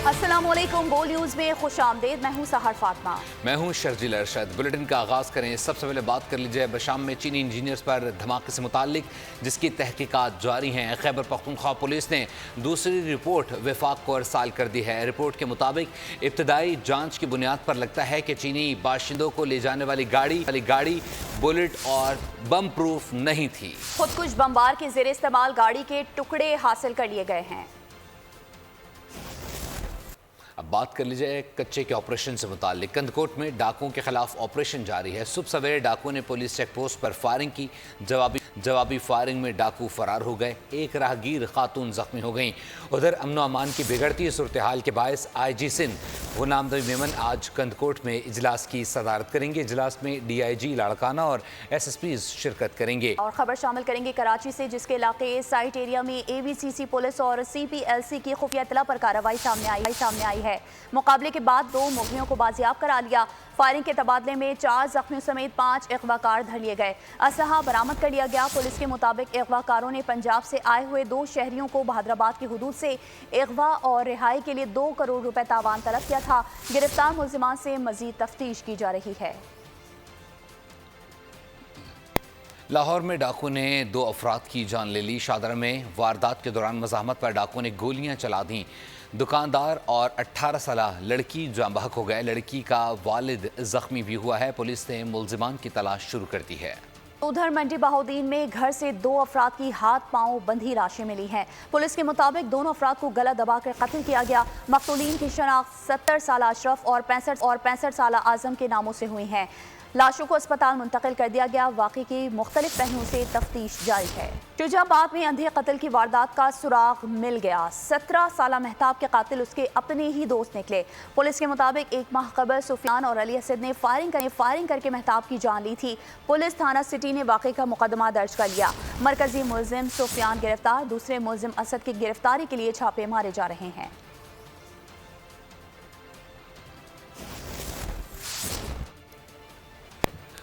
अस्सलामुअलैकुम, बोल न्यूज़ में खुशामदीद। मैं हूँ सहर फातिमा। मैं हूँ शर्जील अरशद। बुलेटिन का आगाज़ करें। सबसे पहले बात कर लीजिए बशाम में चीनी इंजीनियर्स पर धमाके से मुताल्लिक, जिसकी तहकीकात जारी हैं। खैबर पख्तूनख्वा पुलिस ने दूसरी रिपोर्ट वफाक को अरसाल कर दी है। रिपोर्ट के मुताबिक इब्तदाई जांच की बुनियाद पर लगता है कि चीनी बाशिंदों को ले जाने वाली गाड़ी बुलेट और बम प्रूफ नहीं थी। खुदकुश बमबार के ज़ेर इस्तेमाल गाड़ी के टुकड़े हासिल कर लिए गए हैं। अब बात कर लीजिए कच्चे के ऑपरेशन से मुताल्लिक। कंदकोट में डाकुओं के खिलाफ ऑपरेशन जारी है। सुबह सवेरे डाकुओं ने पुलिस चेक पोस्ट पर फायरिंग की। जवाबी फायरिंग में डाकू फरार हो गए। एक राहगीर खातून जख्मी हो गई। उधर अमन अमान की बिगड़ती सूरत हाल के बायस IG सिंध गुलाम नबी मेमन आज कंदकोट में इजलास की सदारत करेंगे। इजलास में DIG लाड़काना और SSPs शिरकत करेंगे। और खबर शामिल करेंगे कराची से, जिसके इलाके साइट एरिया में ABCC पुलिस और CPLC की खुफिया इत्तला पर कार्रवाई सामने आई है। मुकाबले के बाद 2 मुग़लियों को बाजियाब करा लिया। फायरिंग के तबादले में 4 जख्मियों समेत 5 अगवाकार धर लिए गए। असलहा बरामद कर लिया गया। पुलिस के मुताबिक अगवाकारों ने पंजाब से आए हुए 2 शहरियों को बहादराबाद की हुदूद से अगवा और रिहाई के लिए 2 करोड़ रुपए तावान तलब किया था। गिरफ्तार मुल्जिमान से मजीद तफ्तीश की जा रही है। लाहौर में डाकू ने 2 अफराद की जान ले ली। शादरा में वारदात के दौरान मज़ाहमत पर डाकू ने गोलियां चला दी। दुकानदार और 18 साल लड़की जाँ बहक हो गए। लड़की का वालिद जख्मी भी हुआ है। पुलिस ने मुल्जिमान की तलाश शुरू कर दी है। उधर मंडी बहाउद्दीन में घर से 2 अफराद की हाथ पांव बंधी लाशें मिली हैं। पुलिस के मुताबिक दोनों अफराद को गला दबाकर कत्ल किया गया। मकतूलीन की शनाख्त 70 साल अशरफ और 65 साल आजम के नामों से हुई हैं। लाशों को अस्पताल मुंतकिल कर दिया गया। वाक़े की मुख्तलिफ पहलुओं से तफ्तीश जारी है। शुजाबाद में अंधे कत्ल की वारदात का सुराग मिल गया। 17 साल महताब के कातिल उसके अपने ही दोस्त निकले। पुलिस के मुताबिक 1 माह कबल सुफियान और अली असद ने फायरिंग करके महताब की जान ली थी। पुलिस थाना सिटी ने वाक़े का मुकदमा दर्ज कर लिया। मरकजी मुलजिम सुफियान गिरफ्तार। दूसरे मुलजिम असद की गिरफ्तारी के लिए छापे मारे जा रहे हैं।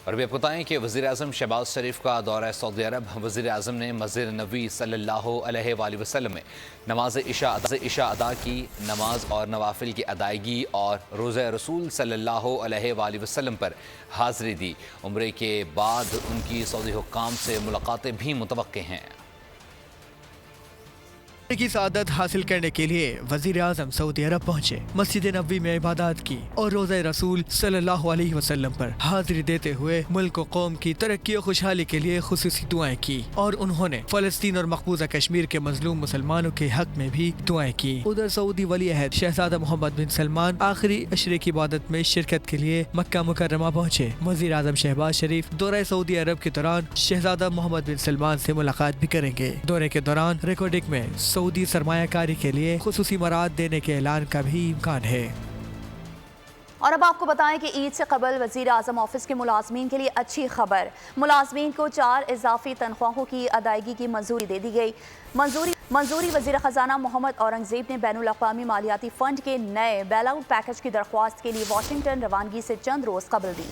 और भी आपको बताएं कि वज़ीर आज़म शहबाज शरीफ का दौरा सऊदी अरब। वज़ीर आज़म ने मस्जिद नबी सल्लल्लाहु अलैहि वसल्लम में नमाज इशा अदा की। नमाज और नवाफिल की अदायगी और रोज़ा रसूल सल्लल्लाहु अलैहि वसल्लम पर हाज़िरी दी। उम्रे के बाद उनकी सऊदी हुक्काम से मुलाकातें भी मुतवक्के हैं। की सआदत हासिल करने के लिए वजीर आज़म सऊदी अरब पहुँचे। मस्जिद नबी में इबादत की और रोज़ा रसूल सल्लल्लाहु अलैहि वसल्लम पर हाजिरी देते हुए मुल्क व कौम की तरक्की और खुशहाली के लिए खुसूसी दुआएं की। और उन्होंने फ़लस्तीन और मकबूजा कश्मीर के मजलूम मुसलमानों के हक में भी दुआएं की। उधर सऊदी वली अहद शहजादा मोहम्मद बिन सलमान आखिरी अशरे की इबादत में शिरकत के लिए मक्का मुकर्रमा पहुँचे। वज़ीर आज़म शहबाज शरीफ दौरे सऊदी अरब के दौरान शहजादा मोहम्मद बिन सलमान से मुलाकात भी करेंगे। दौरे के दौरान रिकॉर्डिंग में सऊदी सरमायाकारी के लिए खुसूसी मराद देने के ऐलान का भी इम्कान है। और अब आपको बताएं कि ईद से कबल वज़ीर आज़म ऑफिस के मुलाजमीन के लिए अच्छी खबर। मुलाजमीन को 4 इजाफी तनख्वाहों की अदायगी की मंजूरी दे दी गई। मंजूरी वज़ीर ख़जाना मोहम्मद औरंगज़ेब ने बैनुल अक़वामी मालियाती फ़ंड के नए बेल आउट पैकेज की दरख्वास्त के लिए वाशिंगटन रवानगी से चंद रोज़ कबल दी।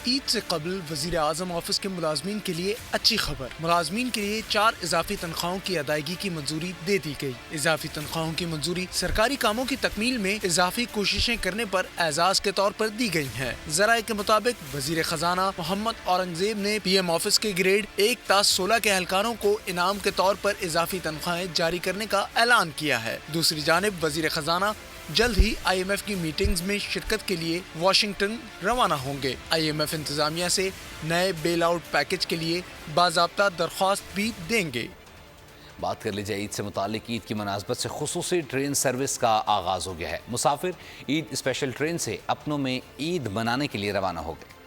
ईद से कबल वज़ीर आज़म ऑफिस के मुलाजमीन के लिए अच्छी खबर। मुलाजमीन के लिए 4 इजाफी तनख्वाहों की अदायगी की मंजूरी दे दी गई। इजाफी तनख्वाहों की मंजूरी सरकारी कामों की तकमील में इजाफी कोशिशें करने पर एजाज के तौर पर दी गई है। ज़राए के मुताबिक वज़ीर ख़जाना मोहम्मद औरंगज़ेब ने PM ऑफिस के ग्रेड 1 ता 16 के एहलकारों को इनाम के तौर पर इजाफी तनख्वाहें जारी करने का ऐलान किया है। दूसरी जानिब वज़ीर ख़जाना जल्द ही IMF की मीटिंग्स में शिरकत के लिए वाशिंगटन रवाना होंगे। IMF इंतजामिया से नए बेल आउट पैकेज के लिए बाज़ाब्ता दरख्वास्त भी देंगे। बात कर लीजिए ईद से मुतालिक। ईद की मुनासबत से खुसूसी ट्रेन सर्विस का आगाज़ हो गया है। मुसाफिर ईद स्पेशल ट्रेन से अपनों में ईद मनाने के लिए रवाना हो गए।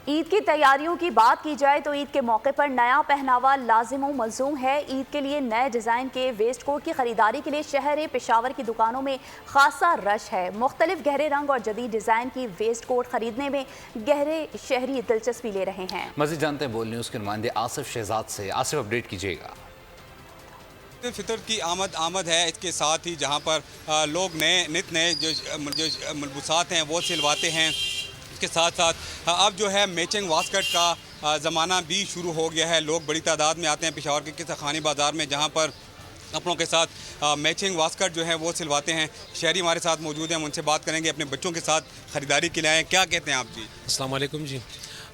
ईद की तैयारियों की बात की जाए तो ईद के मौके पर नया पहनावा लाजिम व मलजूम है। ईद के लिए नए डिज़ाइन के वेस्ट कोट की खरीदारी के लिए शहर पेशावर की दुकानों में खासा रश है। मुख्तलिफ गहरे रंग और जदीद डिज़ाइन की वेस्ट कोट खरीदने में गहरे शहरी दिलचस्पी ले रहे हैं। मज़ीद जानते हैं बोल न्यूज़ के नुमाइंदे आसिफ शहजाद से। आसिफ, अपडेट कीजिएगा। फितर की आमद है। इसके साथ ही जहाँ पर लोग नित नए जो मलबूसात हैं वो सिलवाते हैं। उसके साथ साथ अब जो है मैचिंग वास्कट का ज़माना भी शुरू हो गया है। लोग बड़ी तादाद में आते हैं पेशावर के किसा खानी बाज़ार में, जहाँ पर कपड़ों के साथ मैचिंग वास्कट जो है वो सिलवाते हैं। शहरी हमारे साथ मौजूद हैं, हम उनसे बात करेंगे, अपने बच्चों के साथ ख़रीदारी के लिए आए। क्या कहते हैं आप जी? अस्सलाम वालेकुम जी।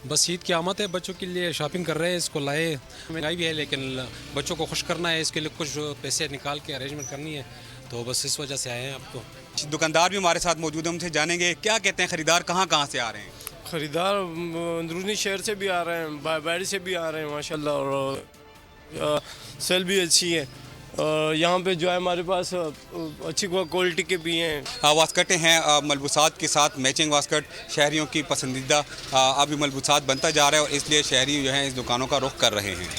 बस ईद की आमद है, बच्चों के लिए शॉपिंग कर रहे हैं, इसको लाए। महंगाई भी है लेकिन बच्चों को खुश करना है, इसके लिए कुछ पैसे निकाल के अरेंजमेंट करनी है, तो बस इस वजह से आए हैं आपको। दुकानदार भी हमारे साथ मौजूद हैं, उनसे जानेंगे क्या कहते हैं, ख़रीदार कहाँ कहाँ से आ रहे हैं? ख़रीदार अंदरूनी शहर से भी आ रहे हैं, बाहर से भी आ रहे हैं माशाल्लाह, और सेल भी अच्छी है। यहाँ पे जो है हमारे पास अच्छी क्वालिटी के भी हैं। वास्कटें हैं मलबूसात के साथ, मैचिंग वास्कट शहरियों की पसंदीदा अभी मलबूसात बनता जा रहा है, और इसलिए शहरी जो हैं इस दुकानों का रुख कर रहे हैं।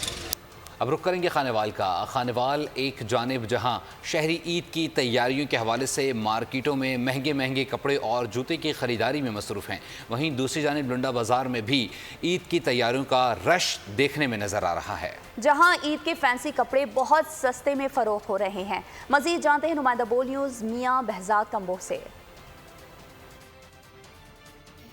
अब रुख करेंगे खानेवाल का। खानेवाल एक जानिब जहां शहरी ईद की तैयारियों के हवाले से मार्केटों में महंगे महंगे कपड़े और जूते की ख़रीदारी में मसरूफ़ हैं, वहीं दूसरी जानिब लुंडा बाज़ार में भी ईद की तैयारियों का रश देखने में नज़र आ रहा है, जहां ईद के फैंसी कपड़े बहुत सस्ते में फ़रोख्त हो रहे हैं। मज़ीद जानते हैं नुमाइंदा बोल न्यूज़ मियाँ बहजाद कम्बोह से।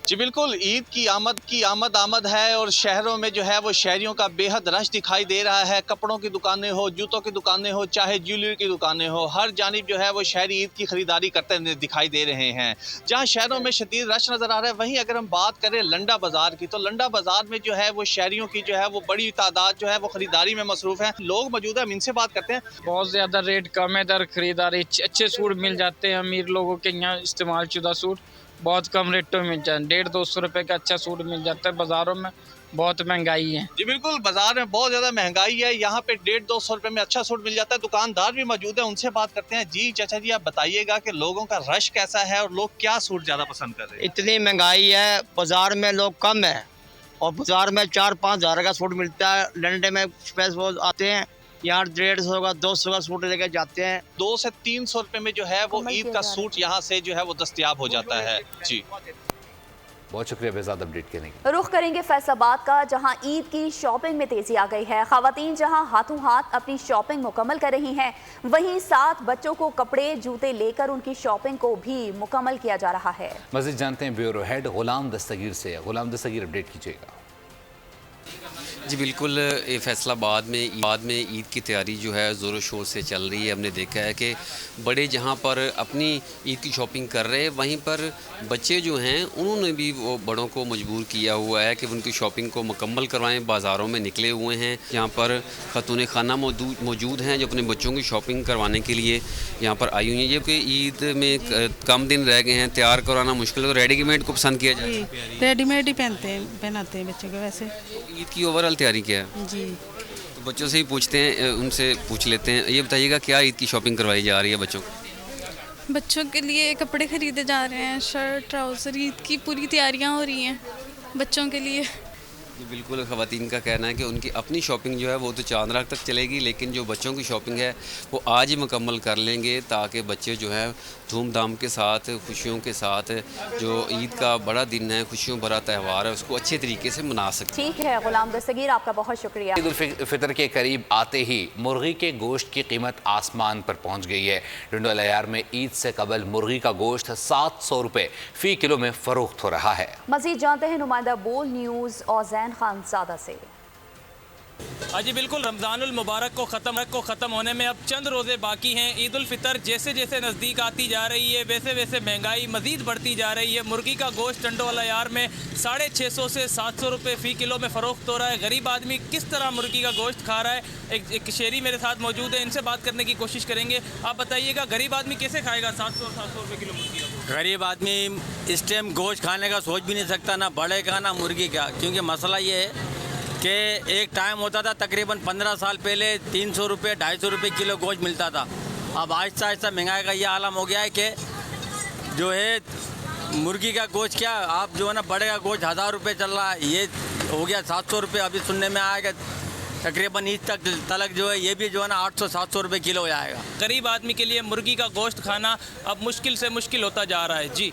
जी बिल्कुल, ईद की आमद है, और शहरों में जो है वो शहरियों का बेहद रश दिखाई दे रहा है। कपड़ों की दुकानें हो, जूतों की दुकानें हो, चाहे ज्वेलरी की दुकानें हो, हर जानिब जो है वो शहरी ईद की खरीदारी करते दिखाई दे रहे हैं। जहां शहरों में शदीद रश नज़र आ रहा है, वहीं अगर हम बात करें लंडा बाज़ार की, तो लंडा बाज़ार में जो है वो शहरियों की जो है वो बड़ी तादाद जो है वो खरीदारी में मसरूफ़ है। लोग मौजूद हैं, हम इनसे बात करते हैं। बहुत ज़्यादा रेट कम है, दर खरीदारी अच्छे सूट मिल जाते हैं। अमीर लोगों के यहाँ इस्तेमाल शुदा सूट बहुत कम रेटों में मिल जाए, 150-200 रुपये का अच्छा सूट मिल जाता है। बाज़ारों में बहुत महंगाई है। जी बिल्कुल, बाजार में बहुत ज़्यादा महंगाई है, यहाँ पे 150-200 रुपये में अच्छा सूट मिल जाता है। दुकानदार भी मौजूद है, उनसे बात करते हैं। जी चाचा जी, आप बताइएगा कि लोगों का रश कैसा है और लोग क्या सूट ज़्यादा पसंद कर रहे हैं? इतनी महंगाई है, बाजार में लोग कम है, और बाजार में 4-5 हज़ार का सूट मिलता है। लंडे में स्पेशल आते हैं, यहाँ 150 का 200 का सूट लेके जाते हैं। 200 से 300 रुपये में जो है वो ईद का सूट यहाँ से जो है वो दस्तयाब हो जाता है। जी बहुत शुक्रिया बेहजाद अपडेट करने के। रुख करेंगे फैसलाबाद का, जहां ईद की शॉपिंग में तेजी आ गई है। खवातीन जहां हाथों हाथ अपनी शॉपिंग मुकम्मल कर रही हैं, वहीं साथ बच्चों को कपड़े जूते लेकर उनकी शॉपिंग को भी मुकम्मल किया जा रहा है। मज़ीद जानते हैं ब्यूरो हेड गुलाम दस्तगीर से। गुलाम दस्तगीर, अपडेट कीजिएगा। जी बिल्कुल, ये फैसलाबाद में ईद की तैयारी जो है ज़ोर शोर से चल रही है। हमने देखा है कि बड़े जहाँ पर अपनी ईद की शॉपिंग कर रहे हैं, वहीं पर बच्चे जो हैं उन्होंने भी वो बड़ों को मजबूर किया हुआ है कि उनकी शॉपिंग को मुकम्मल करवाएं। बाज़ारों में निकले हुए हैं, यहाँ पर खातून खाना मौजूद हैं जो अपने बच्चों की शॉपिंग करवाने के लिए यहाँ पर आई हुई हैं। जबकि ईद में कम दिन रह गए हैं, तैयार करवाना मुश्किल है, रेडीमेड को पसंद किया जाए। रेडीमेड ही पहनाते हैं बच्चों को। वैसे ईद की ओवरऑल तैयारी क्या है जी? तो बच्चों से ही पूछते हैं, उनसे पूछ लेते हैं। ये बताइएगा क्या ईद की शॉपिंग करवाई जा रही है बच्चों को? बच्चों के लिए कपड़े खरीदे जा रहे हैं, शर्ट ट्राउज़र, ईद की पूरी तैयारियां हो रही हैं बच्चों के लिए। जी बिल्कुल, ख़वातीन का कहना है कि उनकी अपनी शॉपिंग जो है वो तो चांद रात तक चलेगी, लेकिन जो बच्चों की शॉपिंग है वो आज ही मुकम्मल कर लेंगे, ताकि बच्चे जो है धूमधाम के साथ, खुशियों के साथ, जो ईद का बड़ा दिन है, खुशियों भरा त्यौहार है, उसको अच्छे तरीके से मना सकें। ठीक है गुलाम दस्तगीर, आपका बहुत शुक्रिया। ईद उल फितर के करीब आते ही मुर्गी के गोश्त की कीमत आसमान पर पहुंच गई है। लुंडा लयार में ईद से कबल मुर्गी का गोश्त 700 रुपये फ़ी किलो में फ़रोख्त हो रहा है। मज़ीद जानते हैं नुमाइंदा बोल न्यूज़ और जैन खानज़ादा से। जी बिल्कुल, रमज़ानुल मुबारक को ख़त्म होने में अब चंद रोज़े बाकी हैं। ईद उल फितर जैसे जैसे नज़दीक आती जा रही है, वैसे वैसे महंगाई मज़ीद बढ़ती जा रही है। मुर्गी का गोश्त टंडो वाला यार में 650 से 700 रुपये फ़ी किलो में फ़रोख्त हो रहा है। गरीब आदमी किस तरह मुर्गी का गोश्त खा रहा है, एक शहरी मेरे साथ मौजूद है, इनसे बात करने की कोशिश करेंगे। आप बताइएगा, गरीब आदमी कैसे खाएगा 700 रुपये किलो मुर्गी? गरीब आदमी इस टाइम गोश्त खाने का सोच भी नहीं सकता, ना बड़े का ना मुर्गी का, क्योंकि मसला ये है कि एक टाइम होता था तकरीबन 15 साल पहले 300 रुपये 250 रुपये किलो गोश्त मिलता था। अब आहिस्ता आहिस्ता महंगाई का ये आलम हो गया है कि जो है मुर्गी का गोश्त क्या, आप जो है ना बड़े का गोश्त 1000 रुपये चल रहा है, ये हो गया 700 रुपये। अभी सुनने में आएगा तकरीबन ईद तक जो है ये भी जो है ना 800-700 रुपये किलो हो जाएगा। गरीब आदमी के लिए मुर्गी का गोश्त खाना अब मुश्किल से मुश्किल होता जा रहा है। जी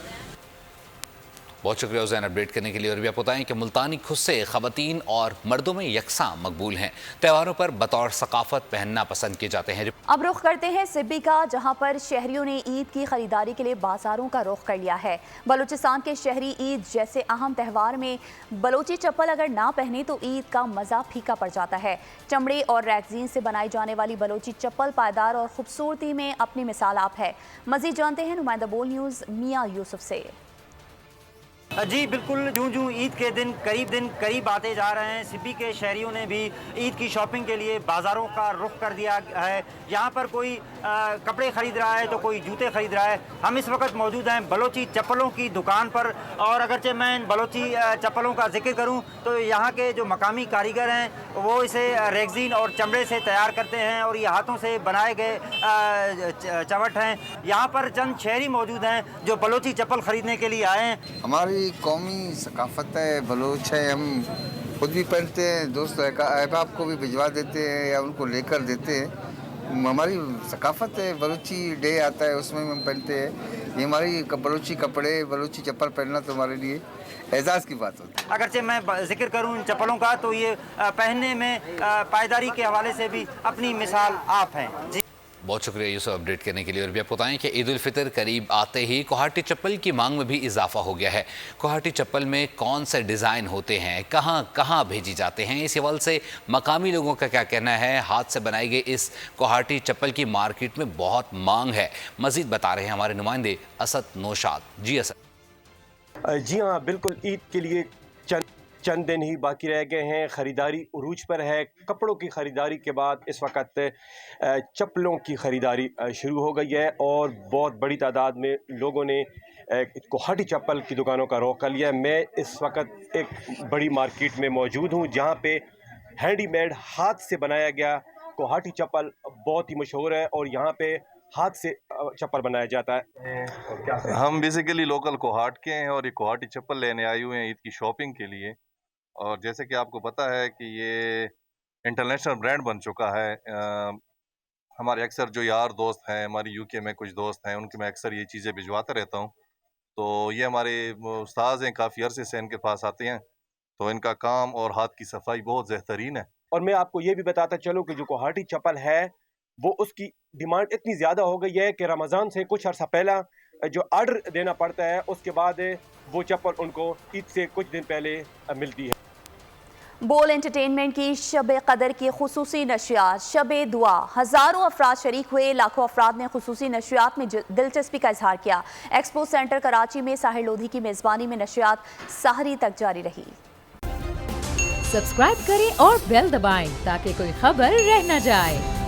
बहुत शुक्रिया उज़ैन अपडेट करने के लिए। और भी आप बताएं कि मुल्तानी खुस्से ख़वातीन और मर्दों में यकसां मकबूल हैं। त्योहारों पर बतौर सकाफत पहनना पसंद किए जाते हैं। अब रुख करते हैं सिब्बी का, जहां पर शहरियों ने ईद की खरीदारी के लिए बाजारों का रुख कर लिया है। बलूचिस्तान के शहरी ईद जैसे अहम त्यौहार में बलोची चप्पल अगर ना पहने तो ईद का मज़ा फीका पड़ जाता है। चमड़े और रैगजीन से बनाई जाने वाली बलोची चप्पल पायदार और खूबसूरती में अपनी मिसाल आप है। मज़ीद जानते हैं नुमाइंदा बोल न्यूज़ मियाँ यूसुफ से। जी बिल्कुल, जूं ईद के दिन करीब आते जा रहे हैं, सिब्बी के शहरियों ने भी ईद की शॉपिंग के लिए बाज़ारों का रुख कर दिया है। यहाँ पर कोई कपड़े ख़रीद रहा है तो कोई जूते ख़रीद रहा है। हम इस वक्त मौजूद हैं बलोची चप्पलों की दुकान पर, और अगरचे मैं इन बलोची चप्पलों का जिक्र करूँ तो यहाँ के जो मकामी कारीगर हैं वो इसे रेगजीन और चमड़े से तैयार करते हैं और ये हाथों से बनाए गए चवट हैं। यहाँ पर चंद शहरी मौजूद हैं जो बलोची चप्पल ख़रीदने के लिए आए हैं। हमारी कौमी सकाफत है, बलोच है, हम खुद भी पहनते हैं, दोस्त अहबाब को भी भिजवा देते हैं या उनको लेकर देते हैं। हमारी सकाफत है, बलोची डे आता है उसमें हम पहनते हैं। ये हमारी बलोची कपड़े, बलोची चप्पल पहनना तो हमारे लिए एजाज़ की बात होती है। अगरचे मैं जिक्र करूं इन चप्पलों का तो ये पहनने में पायदारी के हवाले से भी अपनी मिसाल आप हैं। जी बहुत शुक्रिया यूसुफ अपडेट करने के लिए। और भी आप बताएं कि ईद उल फितर करीब आते ही कोहाटी चप्पल की मांग में भी इजाफा हो गया है। कोहाटी चप्पल में कौन से डिज़ाइन होते हैं, कहां कहां भेजी जाते हैं, इस हवाले से मकामी लोगों का क्या कहना है। हाथ से बनाई गई इस कोहाटी चप्पल की मार्केट में बहुत मांग है। मजीद बता रहे हैं हमारे नुमाइंदे असद नौशाद। जी असद। जी हाँ बिल्कुल, ईद के लिए चंद दिन ही बाकी रह गए हैं। ख़रीदारी उरूज पर है। कपड़ों की ख़रीदारी के बाद इस वक्त चप्पलों की ख़रीदारी शुरू हो गई है और बहुत बड़ी तादाद में लोगों ने कोहाटी चप्पल की दुकानों का रुख कर लिया है। मैं इस वक्त एक बड़ी मार्केट में मौजूद हूँ जहाँ पे हैंडीमेड हाथ से बनाया गया कोहाटी चप्पल बहुत ही मशहूर है और यहाँ पे हाथ से चप्पल बनाया जाता है। हम बेसिकली लोकल कोहाट के हैं और ये कोहाटी चप्पल लेने आए हुए हैं ईद की शॉपिंग के लिए। और जैसे कि आपको पता है कि ये इंटरनेशनल ब्रांड बन चुका है। हमारे अक्सर जो यार दोस्त हैं, हमारी यूके में कुछ दोस्त हैं, उनके मैं अक्सर ये चीज़ें भिजवाता रहता हूँ। तो ये हमारे उस्ताद हैं, काफ़ी अरसे से इनके पास आते हैं, तो इनका काम और हाथ की सफाई बहुत बेहतरीन है। और मैं आपको ये भी बताता चलूँ कि जो कोहाटी चप्पल है वो उसकी डिमांड इतनी ज़्यादा हो गई है कि रमज़ान से कुछ अर्सा पहला जो ऑर्डर देना पड़ता है, उसके बाद वो चप्पल उनको ईद से कुछ दिन पहले मिलती है। बोल एंटरटेनमेंट की शब कदर की खुसूसी नशियात शब दुआ, हज़ारों अफराद शरीक हुए। लाखों अफराद ने खुसूसी नशियात में दिलचस्पी का इजहार किया। एक्सपो सेंटर कराची में साहिर लोधी की मेज़बानी में नशियात सहरी तक जारी रही। सब्सक्राइब करें और बेल दबाएं ताकि कोई खबर रह न जाए।